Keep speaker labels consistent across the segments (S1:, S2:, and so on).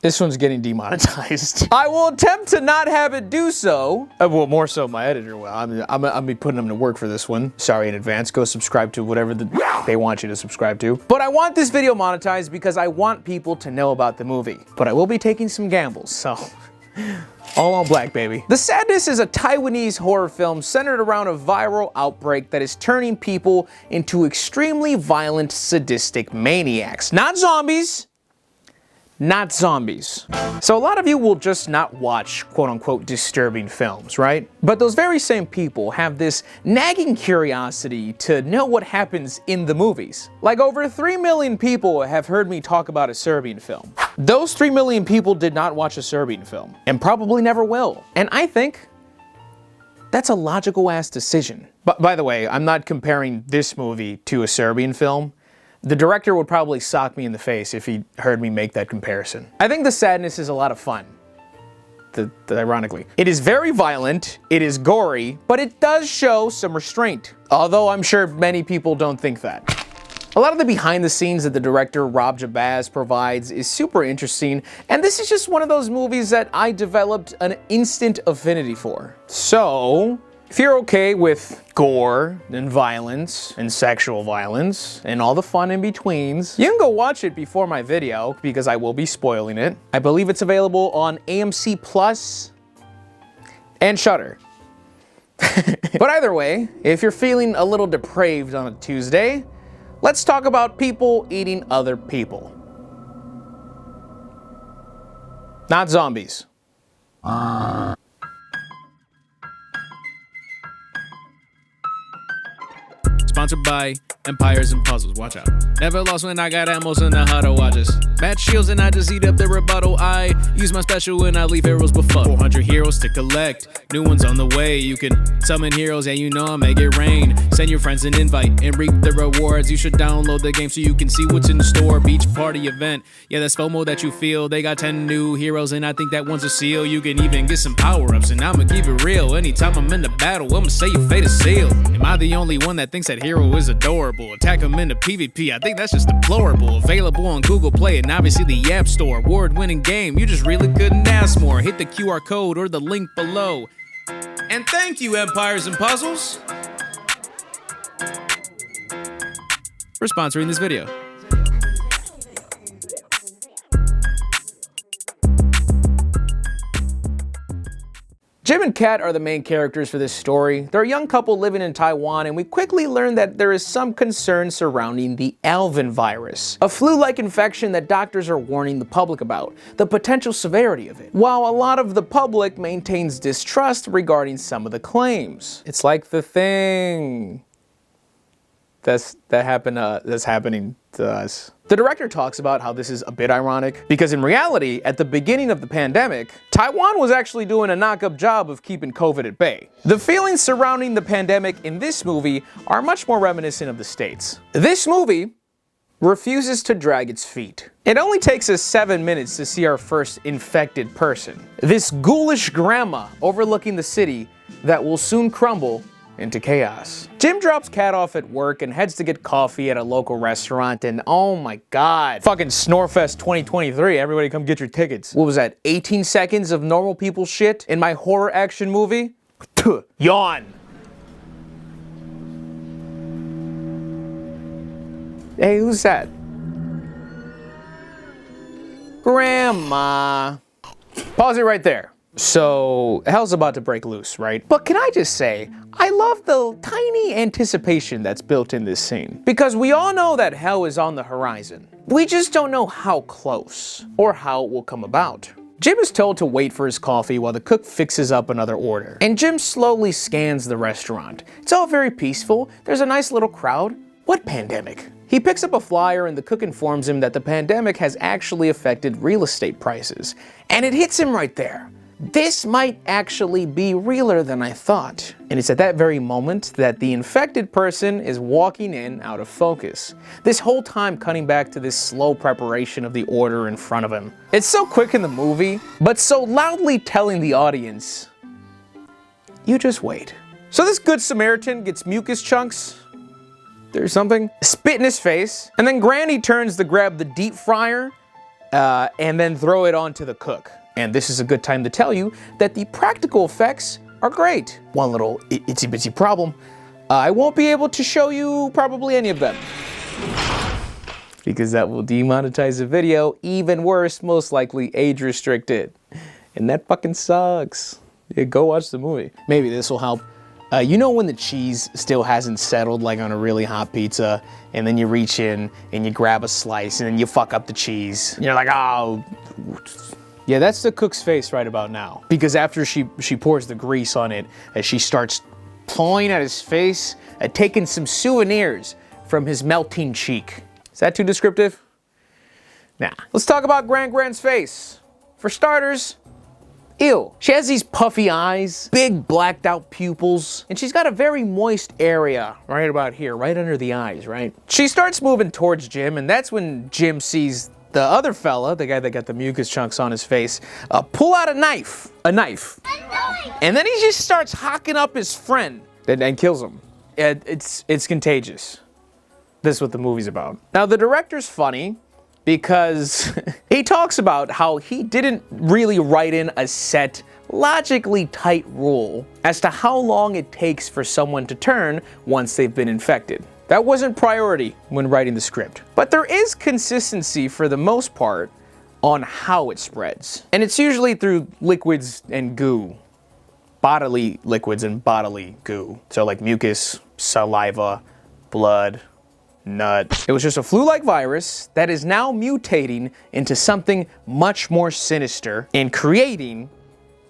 S1: This one's getting demonetized. I will attempt to not have it do so. Well, more so my editor will. I'm be putting them to work for this one. Sorry in advance. Go subscribe to whatever they want you to subscribe to. But I want this video monetized because I want people to know about the movie. But I will be taking some gambles, so... all on black, baby. The Sadness is a Taiwanese horror film centered around a viral outbreak that is turning people into extremely violent, sadistic maniacs. Not zombies. Not zombies. So a lot of you will just not watch quote-unquote disturbing films, right? But those very same people have this nagging curiosity to know what happens in the movies. Like over 3 million people have heard me talk about a Serbian film. Those 3 million people did not watch a Serbian film, and probably never will. And I think that's a logical ass decision. But by the way, I'm not comparing this movie to a Serbian film. The director would probably sock me in the face if he heard me make that comparison. I think The Sadness is a lot of fun. Ironically. It is very violent, it is gory, but it does show some restraint. Although I'm sure many people don't think that. A lot of the behind the scenes that the director Rob Jabaz provides is super interesting, and this is just one of those movies that I developed an instant affinity for. So, if you're okay with gore and violence and sexual violence and all the fun in betweens, you can go watch it before my video because I will be spoiling it. I believe it's available on AMC Plus and Shudder. But either way, if you're feeling a little depraved on a Tuesday, let's talk about people eating other people. Not zombies.
S2: Sponsored by Empires and Puzzles, watch out. Never lost when I got ammos in the huddle, watch us. Match shields and I just eat up the rebuttal. I use my special when I leave heroes before. 400 heroes to collect, new ones on the way. You can summon heroes and you know I make it rain. Send your friends an invite and reap the rewards. You should download the game so you can see what's in the store. Beach party event, yeah, that's FOMO that you feel. They got 10 new heroes and I think that one's a seal. You can even get some power-ups and I'ma keep it real. Anytime I'm in the battle, I'ma say your fate is sealed. Am I the only one that thinks that hero is adorable? Attack him in the PvP, I think that's just deplorable. Available on Google Play and obviously the App Store. Award-winning game, you just really couldn't ask more. Hit the QR code or the link below. And thank you, Empires and Puzzles, for sponsoring this video.
S1: Jim and Kat are the main characters for this story. They're a young couple living in Taiwan, and we quickly learn that there is some concern surrounding the Alvin virus, a flu-like infection that doctors are warning the public about, the potential severity of it, while a lot of the public maintains distrust regarding some of the claims. It's like the thing that's happening to us. The director talks about how this is a bit ironic, because in reality, at the beginning of the pandemic, Taiwan was actually doing a knock-up job of keeping COVID at bay. The feelings surrounding the pandemic in this movie are much more reminiscent of the States. This movie refuses to drag its feet. It only takes us 7 minutes to see our first infected person. This ghoulish grandma overlooking the city that will soon crumble into chaos. Jim drops Kat off at work and heads to get coffee at a local restaurant, and oh my god, fucking Snorefest 2023, everybody come get your tickets. What was that, 18 seconds of normal people shit in my horror action movie? Yawn. Hey, who's that? Grandma. Pause it right there. So, hell's about to break loose, right? But can I just say, I love the tiny anticipation that's built in this scene. Because we all know that hell is on the horizon. We just don't know how close, or how it will come about. Jim is told to wait for his coffee while the cook fixes up another order. And Jim slowly scans the restaurant. It's all very peaceful, there's a nice little crowd. What pandemic? He picks up a flyer and the cook informs him that the pandemic has actually affected real estate prices. And it hits him right there. This might actually be realer than I thought. And it's at that very moment that the infected person is walking in out of focus. This whole time cutting back to this slow preparation of the order in front of him. It's so quick in the movie, but so loudly telling the audience, you just wait. So this good Samaritan gets mucus chunks or something, spit in his face, and then Granny turns to grab the deep fryer and then throw it onto the cook. And this is a good time to tell you that the practical effects are great. One little itsy bitsy problem, I won't be able to show you probably any of them, because that will demonetize the video. Even worse, most likely age restricted. And that fucking sucks. Yeah, go watch the movie. Maybe this will help. You know when the cheese still hasn't settled, like on a really hot pizza, and then you reach in and you grab a slice and then you fuck up the cheese. And you're like, oh. Yeah, that's the cook's face right about now. Because after she pours the grease on it, as she starts pulling at his face, taking some souvenirs from his melting cheek. Is that too descriptive? Nah. Let's talk about Grand's face. For starters, ew. She has these puffy eyes, big blacked out pupils, and she's got a very moist area right about here, right under the eyes, right? She starts moving towards Jim, and that's when Jim sees the other fella, the guy that got the mucus chunks on his face, pull out a knife. A knife. And then he just starts hocking up his friend and kills him. It's contagious. This is what the movie's about. Now, the director's funny because he talks about how he didn't really write in a set, logically tight rule as to how long it takes for someone to turn once they've been infected. That wasn't priority when writing the script. But there is consistency for the most part on how it spreads. And it's usually through liquids and goo. Bodily liquids and bodily goo. So like mucus, saliva, blood, nut. It was just a flu-like virus that is now mutating into something much more sinister and creating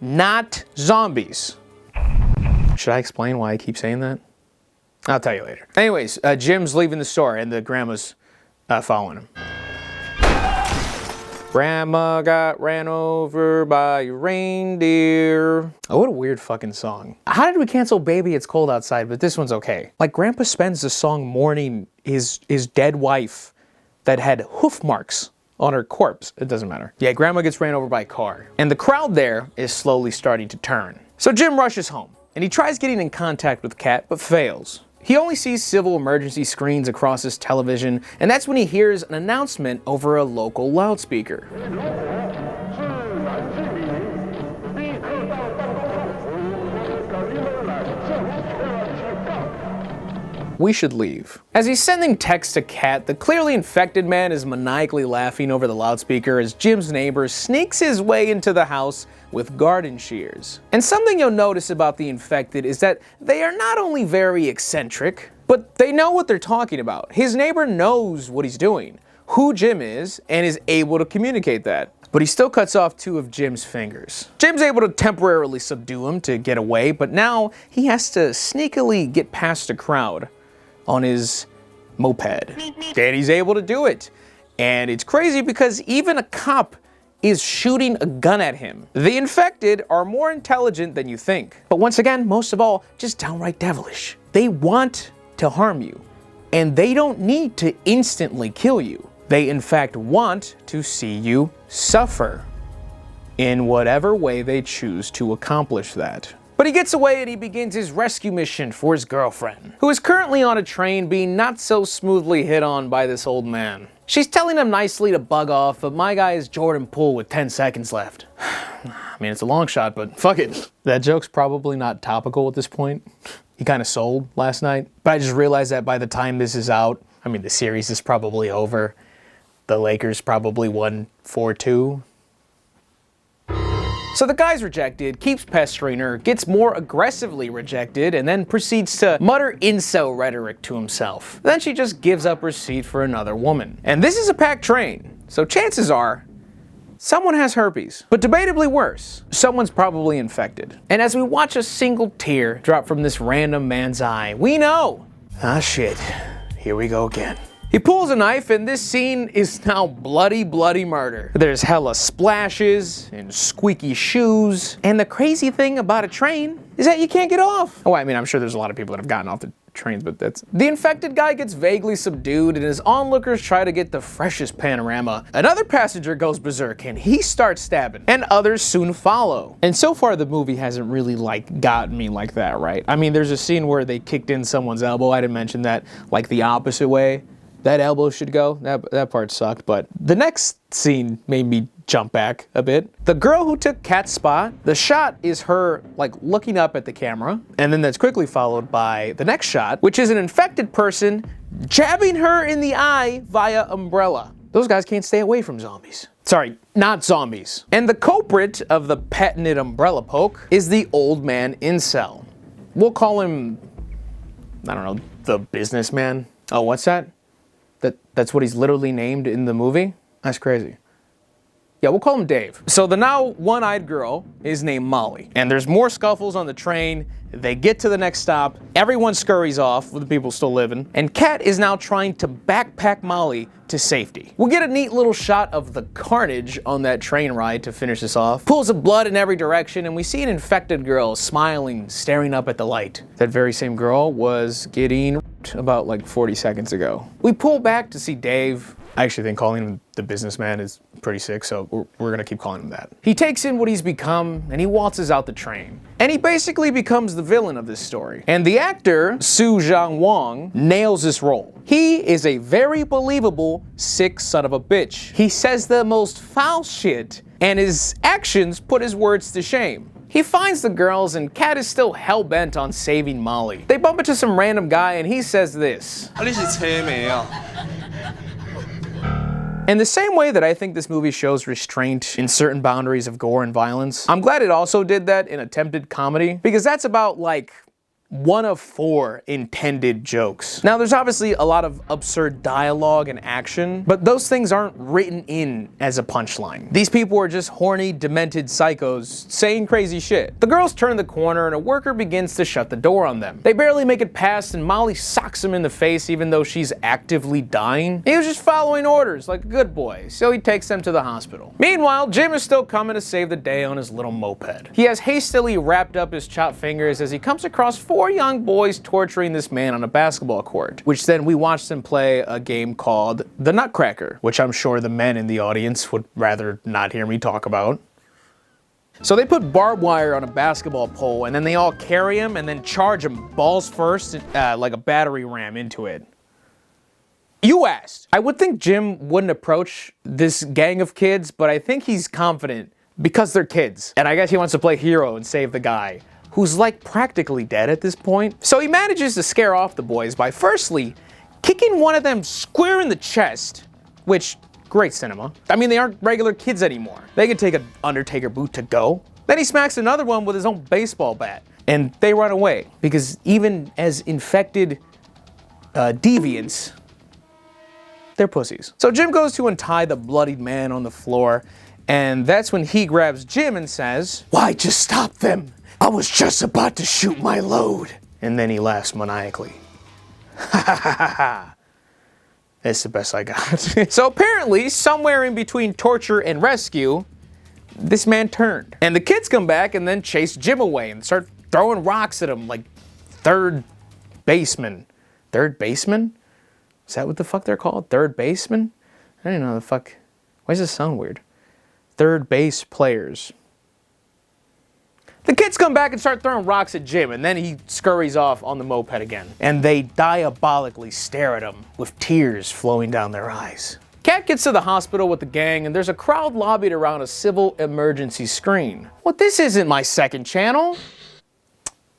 S1: not zombies. Should I explain why I keep saying that? I'll tell you later. Anyways, Jim's leaving the store and the grandma's following him. Grandma got ran over by a reindeer. Oh, what a weird fucking song. How did we cancel Baby It's Cold Outside, but this one's okay? Like, Grandpa spends the song mourning his dead wife that had hoof marks on her corpse. It doesn't matter. Yeah, Grandma gets ran over by a car. And the crowd there is slowly starting to turn. So Jim rushes home, and he tries getting in contact with Kat, but fails. He only sees civil emergency screens across his television, and that's when he hears an announcement over a local loudspeaker. We should leave. As he's sending texts to Kat, the clearly infected man is maniacally laughing over the loudspeaker as Jim's neighbor sneaks his way into the house with garden shears. And something you'll notice about the infected is that they are not only very eccentric, but they know what they're talking about. His neighbor knows what he's doing, who Jim is, and is able to communicate that. But he still cuts off 2 of Jim's fingers. Jim's able to temporarily subdue him to get away, but now he has to sneakily get past the crowd on his moped. And he's able to do it. And it's crazy because even a cop is shooting a gun at him. The infected are more intelligent than you think. But once again, most of all, just downright devilish. They want to harm you. And they don't need to instantly kill you. They in fact want to see you suffer in whatever way they choose to accomplish that. But he gets away and he begins his rescue mission for his girlfriend, who is currently on a train being not so smoothly hit on by this old man. She's telling him nicely to bug off, but my guy is Jordan Poole with 10 seconds left. I mean, it's a long shot, but fuck it. That joke's probably not topical at this point. He kind of sold last night, but I just realized that by the time this is out, I mean, the series is probably over. The Lakers probably won 4-2. So the guy's rejected, keeps pestering her, gets more aggressively rejected, and then proceeds to mutter incel rhetoric to himself. Then she just gives up her seat for another woman. And this is a packed train, so chances are someone has herpes. But debatably worse, someone's probably infected. And as we watch a single tear drop from this random man's eye, we know, ah shit, here we go again. He pulls a knife and this scene is now bloody, bloody murder. There's hella splashes and squeaky shoes. And the crazy thing about a train is that you can't get off. Oh, I mean, I'm sure there's a lot of people that have gotten off the trains, but that's... The infected guy gets vaguely subdued and his onlookers try to get the freshest panorama. Another passenger goes berserk and he starts stabbing, and others soon follow. And so far the movie hasn't really like gotten me like that, right? I mean, there's a scene where they kicked in someone's elbow. I didn't mention that, like the opposite way that elbow should go. That part sucked, but the next scene made me jump back a bit. The girl who took Kat's spot, the shot is her like looking up at the camera, and then that's quickly followed by the next shot, which is an infected person jabbing her in the eye via umbrella. Those guys can't stay away from zombies. Sorry, not zombies. And the culprit of the patented umbrella poke is the old man incel. We'll call him, I don't know, the businessman. Oh, what's that? That's what he's literally named in the movie? That's crazy. Yeah, we'll call him Dave. So the now one-eyed girl is named Molly. And there's more scuffles on the train. They get to the next stop. Everyone scurries off with the people still living. And Kat is now trying to backpack Molly to safety. We'll get a neat little shot of the carnage on that train ride to finish this off. Pools of blood in every direction, and we see an infected girl smiling, staring up at the light. That very same girl was getting raped about like 40 seconds ago. We pull back to see Dave. I actually think calling him the businessman is pretty sick, so we're gonna keep calling him that. He takes in what he's become, and he waltzes out the train. And he basically becomes the villain of this story. And the actor, Su Zhang Wang, nails this role. He is a very believable, sick son of a bitch. He says the most foul shit, and his actions put his words to shame. He finds the girls, and Kat is still hell-bent on saving Molly. They bump into some random guy, and he says this. In the same way that I think this movie shows restraint in certain boundaries of gore and violence, I'm glad it also did that in attempted comedy, because that's about like 1 of 4 intended jokes. Now there's obviously a lot of absurd dialogue and action, but those things aren't written in as a punchline. These people are just horny, demented psychos saying crazy shit. The girls turn the corner and a worker begins to shut the door on them. They barely make it past and Molly socks him in the face even though she's actively dying. He was just following orders like a good boy, so he takes them to the hospital. Meanwhile, Jim is still coming to save the day on his little moped. He has hastily wrapped up his chopped fingers as he comes across 4 young boys torturing this man on a basketball court, which then we watched them play a game called The Nutcracker, which I'm sure the men in the audience would rather not hear me talk about. So they put barbed wire on a basketball pole and then they all carry him and then charge him balls first, like a battery ram into it. You asked. I would think Jim wouldn't approach this gang of kids, but I think he's confident because they're kids. And I guess he wants to play hero and save the guy, who's like practically dead at this point. So he manages to scare off the boys by firstly kicking one of them square in the chest, which, great cinema. I mean, they aren't regular kids anymore. They can take an Undertaker boot to go. Then he smacks another one with his own baseball bat, and they run away because even as infected deviants, they're pussies. So Jim goes to untie the bloodied man on the floor, and that's when he grabs Jim and says, "Why just stop them? I was just about to shoot my load." And then he laughs maniacally. Ha ha ha ha ha. That's the best I got. So apparently, somewhere in between torture and rescue, this man turned. And the kids come back and then chase Jim away and start throwing rocks at him like third baseman. Third baseman? Is that what the fuck they're called? Third baseman? I don't know the fuck. Why does this sound weird? Third base players. The kids come back and start throwing rocks at Jim, and then he scurries off on the moped again. And they diabolically stare at him with tears flowing down their eyes. Kat gets to the hospital with the gang, and there's a crowd lobbied around a civil emergency screen. Well, this isn't my second channel.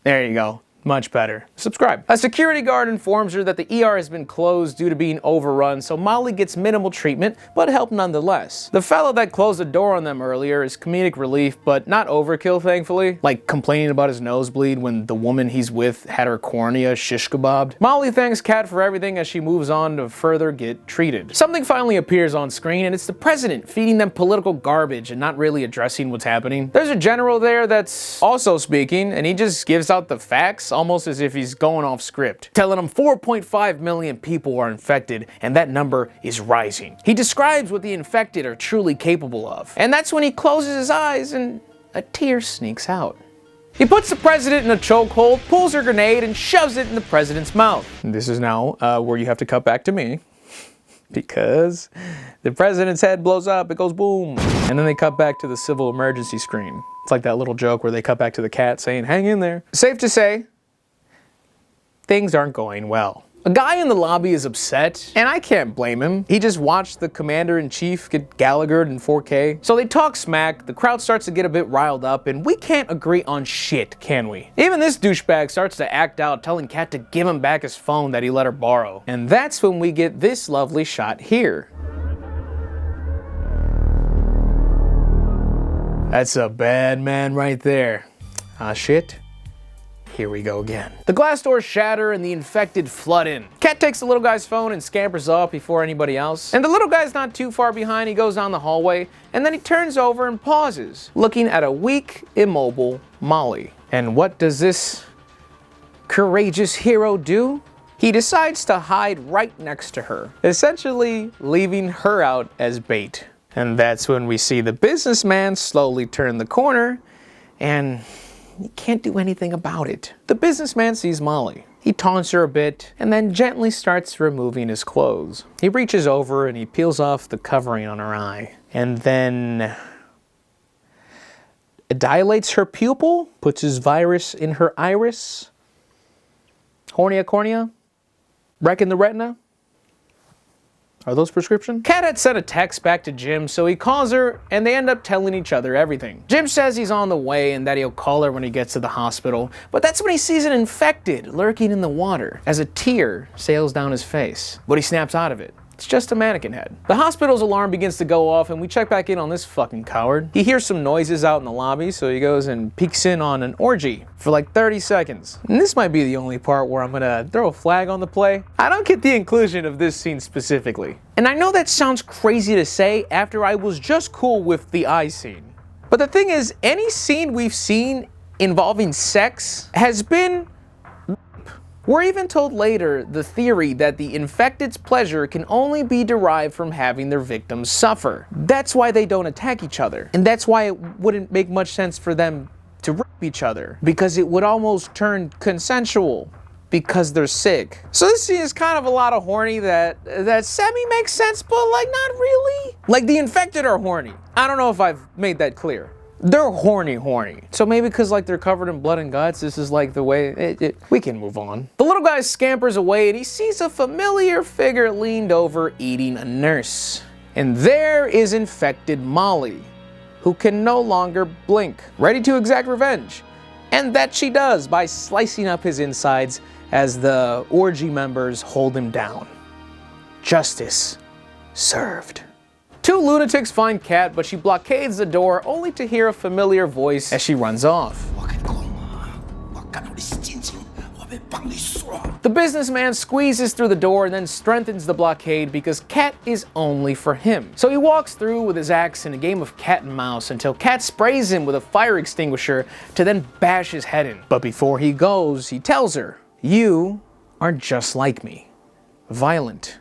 S1: There you go. Much better. Subscribe. A security guard informs her that the ER has been closed due to being overrun, so Molly gets minimal treatment, but help nonetheless. The fellow that closed the door on them earlier is comedic relief, but not overkill, thankfully. Like complaining about his nosebleed when the woman he's with had her cornea shish kebabbed. Molly thanks Kat for everything as she moves on to further get treated. Something finally appears on screen, and it's the president feeding them political garbage and not really addressing what's happening. There's a general there that's also speaking, and he just gives out the facts rants, almost as if he's going off script, telling them 4.5 million people are infected and that number is rising. He describes what the infected are truly capable of. And that's when he closes his eyes and a tear sneaks out. He puts the president in a chokehold, pulls her grenade, and shoves it in the president's mouth. And this is now where you have to cut back to me, because the president's head blows up, it goes boom. And then they cut back to the civil emergency screen. It's like that little joke where they cut back to the cat saying, hang in there. Safe to say, things aren't going well. A guy in the lobby is upset, and I can't blame him. He just watched the commander-in-chief get Gallagher'd in 4K. So they talk smack, the crowd starts to get a bit riled up, and we can't agree on shit, can we? Even this douchebag starts to act out, telling Kat to give him back his phone that he let her borrow. And that's when we get this lovely shot here. That's a bad man right there. Ah, shit. Here we go again. The glass doors shatter and the infected flood in. Kat takes the little guy's phone and scampers off before anybody else. And the little guy's not too far behind. He goes down the hallway and then he turns over and pauses, looking at a weak, immobile Molly. And what does this courageous hero do? He decides to hide right next to her, essentially leaving her out as bait. And that's when we see the businessman slowly turn the corner and he can't do anything about it. The businessman sees Molly. He taunts her a bit and then gently starts removing his clothes. He reaches over and he peels off the covering on her eye. And then it dilates her pupil, puts his virus in her iris. Hornia cornea? Wrecking the retina? Are those prescription? Kat had sent a text back to Jim, so he calls her and they end up telling each other everything. Jim says he's on the way and that he'll call her when he gets to the hospital, but that's when he sees an infected lurking in the water as a tear sails down his face. But he snaps out of it. It's just a mannequin head. The hospital's alarm begins to go off and we check back in on this fucking coward. He hears some noises out in the lobby, so he goes and peeks in on an orgy for like 30 seconds. And this might be the only part where I'm gonna throw a flag on the play. I don't get the inclusion of this scene specifically. And I know that sounds crazy to say after I was just cool with the eye scene. But the thing is, any scene we've seen involving sex has been. We're even told later the theory that the infected's pleasure can only be derived from having their victims suffer. That's why they don't attack each other. And that's why it wouldn't make much sense for them to rape each other, because it would almost turn consensual because they're sick. So this scene is kind of a lot of horny that semi makes sense, but like not really. Like the infected are horny. I don't know if I've made that clear. They're horny. So maybe because like they're covered in blood and guts, this is like the way we can move on. The little guy scampers away and he sees a familiar figure leaned over eating a nurse. And there is infected Molly, who can no longer blink, ready to exact revenge. And that she does by slicing up his insides as the orgy members hold him down. Justice served. Two lunatics find Kat, but she blockades the door only to hear a familiar voice as she runs off. The businessman squeezes through the door and then strengthens the blockade because Kat is only for him. So he walks through with his axe in a game of cat and mouse until Kat sprays him with a fire extinguisher to then bash his head in. But before he goes, he tells her, "You are just like me, violent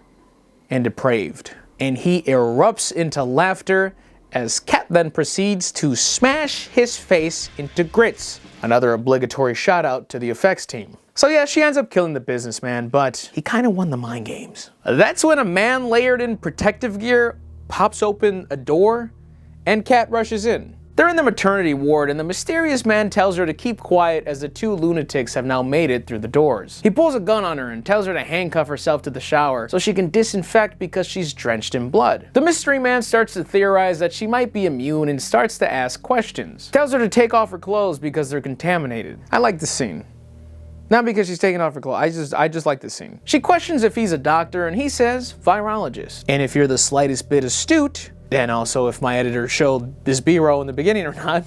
S1: and depraved." And he erupts into laughter as Kat then proceeds to smash his face into grits. Another obligatory shout out to the effects team. So yeah, she ends up killing the businessman, but he kind of won the mind games. That's when a man layered in protective gear pops open a door and Kat rushes in. They're in the maternity ward and the mysterious man tells her to keep quiet as the two lunatics have now made it through the doors. He pulls a gun on her and tells her to handcuff herself to the shower so she can disinfect because she's drenched in blood. The mystery man starts to theorize that she might be immune and starts to ask questions. Tells her to take off her clothes because they're contaminated. I like this scene. Not because she's taking off her clothes, I just like this scene. She questions if he's a doctor and he says virologist. And if you're the slightest bit astute, and also if my editor showed this B-roll in the beginning or not,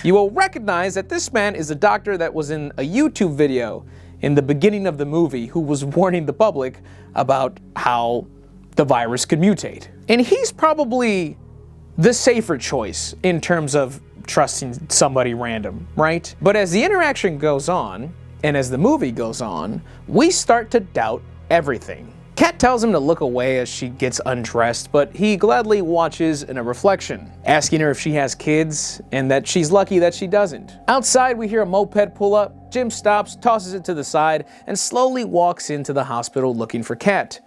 S1: you will recognize that this man is a doctor that was in a YouTube video in the beginning of the movie who was warning the public about how the virus could mutate. And he's probably the safer choice in terms of trusting somebody random, right? But as the interaction goes on, And as the movie goes on, we start to doubt everything. Kat tells him to look away as she gets undressed, but he gladly watches in a reflection, asking her if she has kids and that she's lucky that she doesn't. Outside, we hear a moped pull up. Jim stops, tosses it to the side, and slowly walks into the hospital looking for Kat.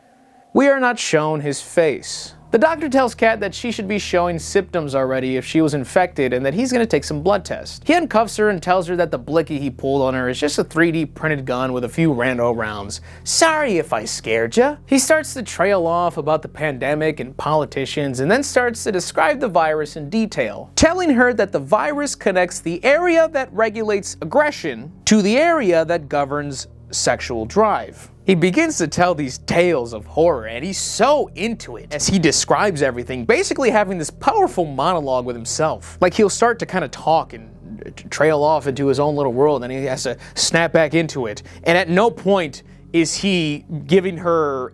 S1: We are not shown his face. The doctor tells Kat that she should be showing symptoms already if she was infected and that he's going to take some blood tests. He uncuffs her and tells her that the blicky he pulled on her is just a 3D printed gun with a few rando rounds. Sorry if I scared ya. He starts to trail off about the pandemic and politicians and then starts to describe the virus in detail, telling her that the virus connects the area that regulates aggression to the area that governs sexual drive. He begins to tell these tales of horror, and he's so into it as he describes everything, basically having this powerful monologue with himself. Like he'll start to kind of talk and trail off into his own little world, and he has to snap back into it. And at no point is he giving her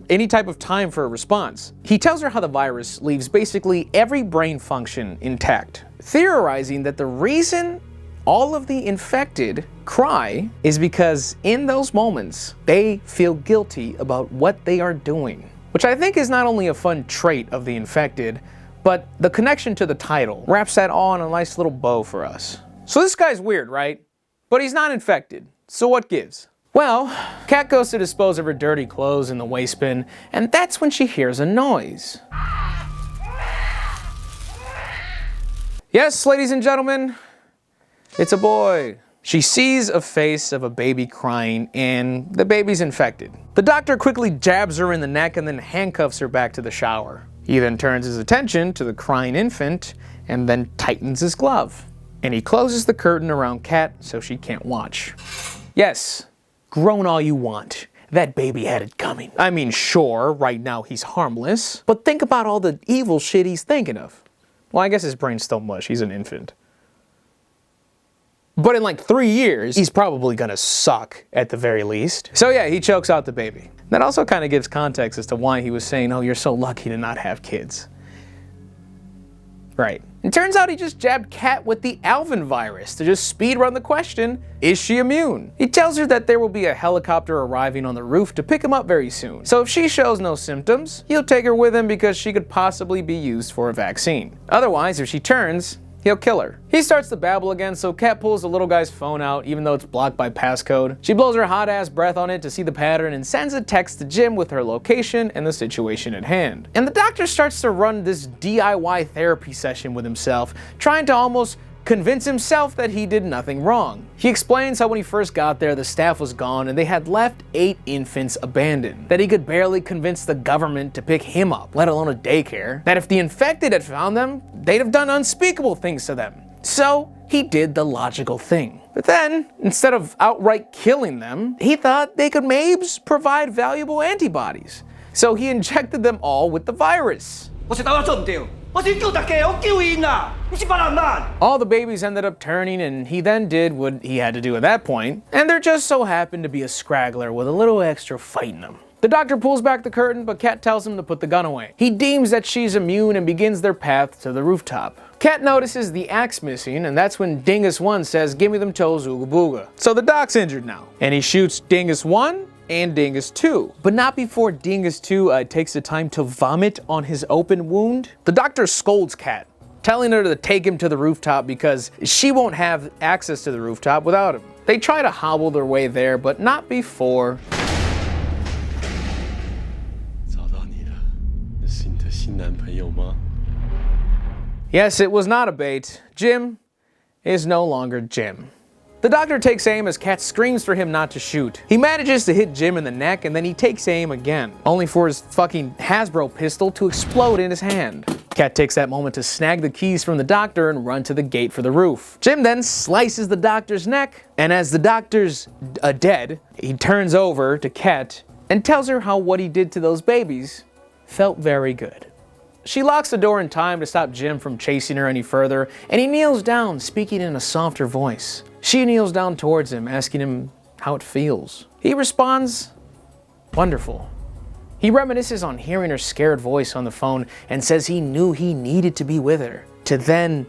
S1: any type of time for a response. He tells her how the virus leaves basically every brain function intact, theorizing that the reason all of the infected cry is because in those moments, they feel guilty about what they are doing. Which I think is not only a fun trait of the infected, but the connection to the title wraps that all in a nice little bow for us. So this guy's weird, right? But he's not infected, so what gives? Well, Kat goes to dispose of her dirty clothes in the waste bin, and that's when she hears a noise. Yes, ladies and gentlemen, it's a boy. She sees a face of a baby crying, and the baby's infected. The doctor quickly jabs her in the neck and then handcuffs her back to the shower. He then turns his attention to the crying infant and then tightens his glove. And he closes the curtain around Kat so she can't watch. Yes, groan all you want. That baby had it coming. I mean, sure, right now he's harmless, but think about all the evil shit he's thinking of. Well, I guess his brain's still mush. He's an infant. But in like 3 years, he's probably gonna suck at the very least. So yeah, he chokes out the baby. That also kind of gives context as to why he was saying, oh, you're so lucky to not have kids. Right. It turns out he just jabbed Kat with the Alvin virus to just speed run the question, is she immune? He tells her that there will be a helicopter arriving on the roof to pick him up very soon. So if she shows no symptoms, he'll take her with him because she could possibly be used for a vaccine. Otherwise, if she turns, he'll kill her. He starts to babble again, so Kat pulls the little guy's phone out, even though it's blocked by passcode. She blows her hot-ass breath on it to see the pattern and sends a text to Jim with her location and the situation at hand. And the doctor starts to run this DIY therapy session with himself, trying to almost convince himself that he did nothing wrong. He explains how when he first got there, the staff was gone and they had left 8 infants abandoned, that he could barely convince the government to pick him up, let alone a daycare, that if the infected had found them, they'd have done unspeakable things to them. So he did the logical thing. But then, instead of outright killing them, he thought they could maybe provide valuable antibodies. So he injected them all with the virus. All the babies ended up turning, and he then did what he had to do at that point, and there just so happened to be a scraggler with a little extra fight in him. The doctor pulls back the curtain, but Kat tells him to put the gun away. He deems that she's immune and begins their path to the rooftop. Kat notices the axe missing, and that's when Dingus 1 says, give me them toes, ooga booga. So the doc's injured now, and he shoots Dingus 1 and Dingus 2, but not before Dingus 2 takes the time to vomit on his open wound. The doctor scolds Kat, telling her to take him to the rooftop because she won't have access to the rooftop without him. They try to hobble their way there, but not before... Yes, it was not a bait. Jim is no longer Jim. The doctor takes aim as Kat screams for him not to shoot. He manages to hit Jim in the neck and then he takes aim again, only for his fucking Hasbro pistol to explode in his hand. Kat takes that moment to snag the keys from the doctor and run to the gate for the roof. Jim then slices the doctor's neck, and as the doctor's dead, he turns over to Kat and tells her how what he did to those babies felt very good. She locks the door in time to stop Jim from chasing her any further, and he kneels down, speaking in a softer voice. She kneels down towards him, asking him how it feels. He responds, wonderful. He reminisces on hearing her scared voice on the phone and says he knew he needed to be with her, to then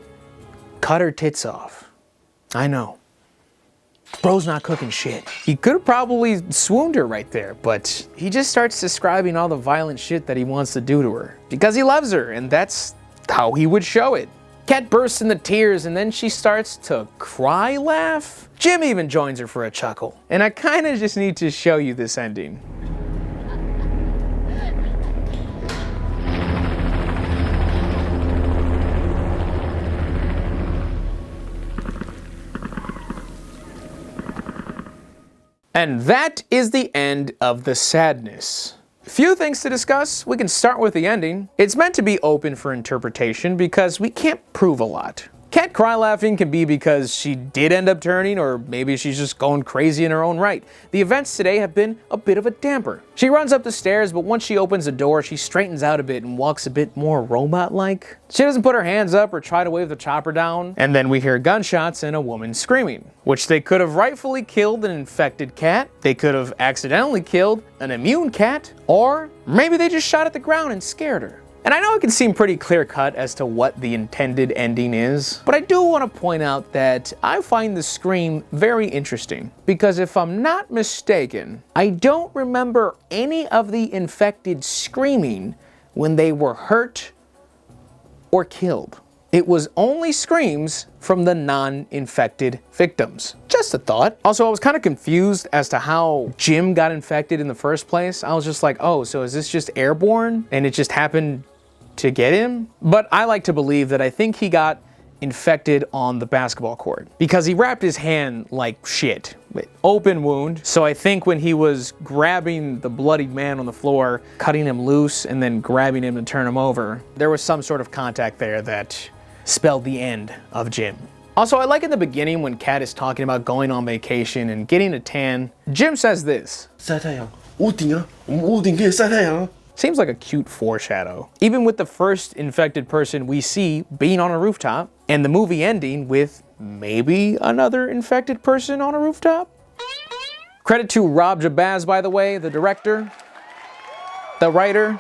S1: cut her tits off. I know. Bro's not cooking shit. He could have probably swooned her right there, but he just starts describing all the violent shit that he wants to do to her. Because he loves her, and that's how he would show it. Kat bursts into tears, and then she starts to cry laugh. Jim even joins her for a chuckle. And I kinda just need to show you this ending. And that is the end of The Sadness. Few things to discuss. We can start with the ending. It's meant to be open for interpretation because we can't prove a lot. Kat cry laughing can be because she did end up turning, or maybe she's just going crazy in her own right. The events today have been a bit of a damper. She runs up the stairs, but once she opens the door, she straightens out a bit and walks a bit more robot-like. She doesn't put her hands up or try to wave the chopper down. And then we hear gunshots and a woman screaming, which they could have rightfully killed an infected cat. They could have accidentally killed an immune cat, or maybe they just shot at the ground and scared her. And I know it can seem pretty clear-cut as to what the intended ending is, but I do want to point out that I find the scream very interesting, because if I'm not mistaken, I don't remember any of the infected screaming when they were hurt or killed. It was only screams from the non-infected victims. Just a thought. Also, I was kind of confused as to how Jim got infected in the first place. I was just like, oh, so is this just airborne and it just happened to get him? But I like to believe that I think he got infected on the basketball court because he wrapped his hand like shit. Open wound. So I think when he was grabbing the bloodied man on the floor, cutting him loose and then grabbing him to turn him over, there was some sort of contact there that spelled the end of Jim. Also, I like in the beginning when Kat is talking about going on vacation and getting a tan, Jim says this.
S3: 晒太阳，屋顶啊，我们屋顶可以晒太阳啊。
S1: Seems like a cute foreshadow. Even with the first infected person we see being on a rooftop, and the movie ending with maybe another infected person on a rooftop. Credit to Rob Jabaz, by the way, the director, the writer,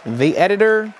S1: the editor,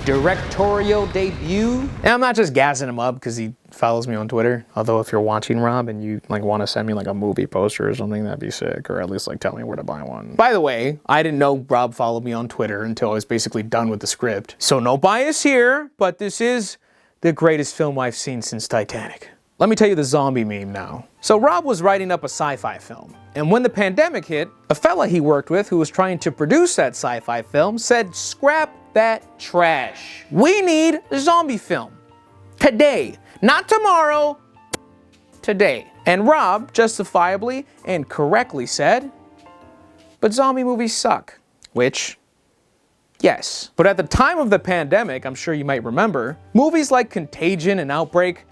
S1: directorial debut. And I'm not just gassing him up because he follows me on Twitter. Although if you're watching Rob and you want to send me a movie poster or something, that'd be sick. Or at least tell me where to buy one. By the way, I didn't know Rob followed me on Twitter until I was basically done with the script. So no bias here, but this is the greatest film I've seen since Titanic. Let me tell you the zombie meme now. So Rob was writing up a sci-fi film. And when the pandemic hit, a fella he worked with who was trying to produce that sci-fi film said, scrap that trash. We need a zombie film. Today. Not tomorrow. Today. And Rob justifiably and correctly said, but zombie movies suck. Which, yes. But at the time of the pandemic, I'm sure you might remember, movies like Contagion and Outbreak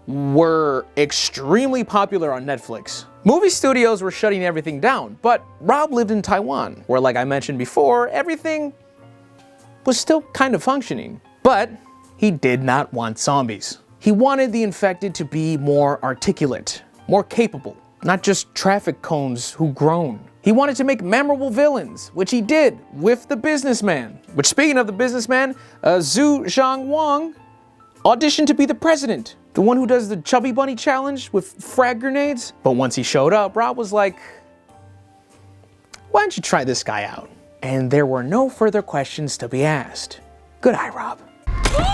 S1: were extremely popular on Netflix. Movie studios were shutting everything down, but Rob lived in Taiwan, where, like I mentioned before, everything was still kind of functioning. But he did not want zombies. He wanted the infected to be more articulate, more capable, not just traffic cones who groan. He wanted to make memorable villains, which he did with The Businessman. Which, speaking of The Businessman, Zhu Zhangwang auditioned to be the president, the one who does the Chubby Bunny challenge with frag grenades. But once he showed up, Rob was like, why don't you try this guy out? And there were no further questions to be asked. Good eye, Rob.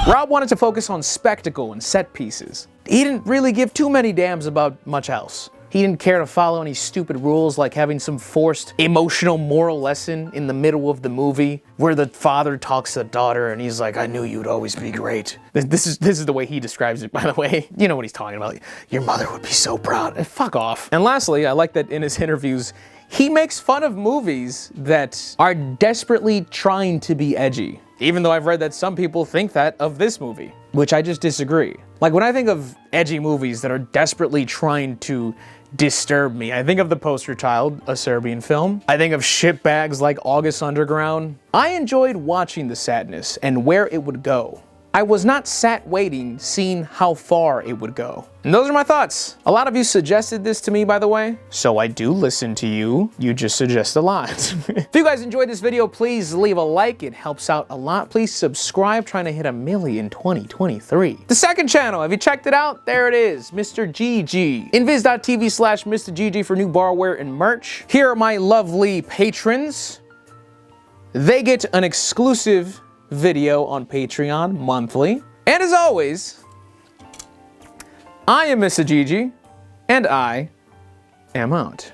S1: Rob wanted to focus on spectacle and set pieces. He didn't really give too many damns about much else. He didn't care to follow any stupid rules like having some forced emotional moral lesson in the middle of the movie where the father talks to the daughter and he's like, I knew you'd always be great. This is the way he describes it, by the way. You know what he's talking about. Your mother would be so proud. Fuck off. And lastly, I like that in his interviews, he makes fun of movies that are desperately trying to be edgy. Even though I've read that some people think that of this movie, which I just disagree. Like when I think of edgy movies that are desperately trying to disturb me, I think of The Poster Child, a Serbian film. I think of shitbags like August Underground. I enjoyed watching The Sadness and where it would go. I was not sat waiting, seeing how far it would go. And those are my thoughts. A lot of you suggested this to me, by the way, so I do listen to you. You just suggest a lot. If you guys enjoyed this video, please leave a like. It helps out a lot. Please subscribe, trying to hit 1 million in 2023. The second channel, have you checked it out? There it is, Mr. GG. Invis.tv/MrGG for new barware and merch. Here are my lovely patrons. They get an exclusive video on Patreon monthly. And as always, I am Mr. GG, and I am out.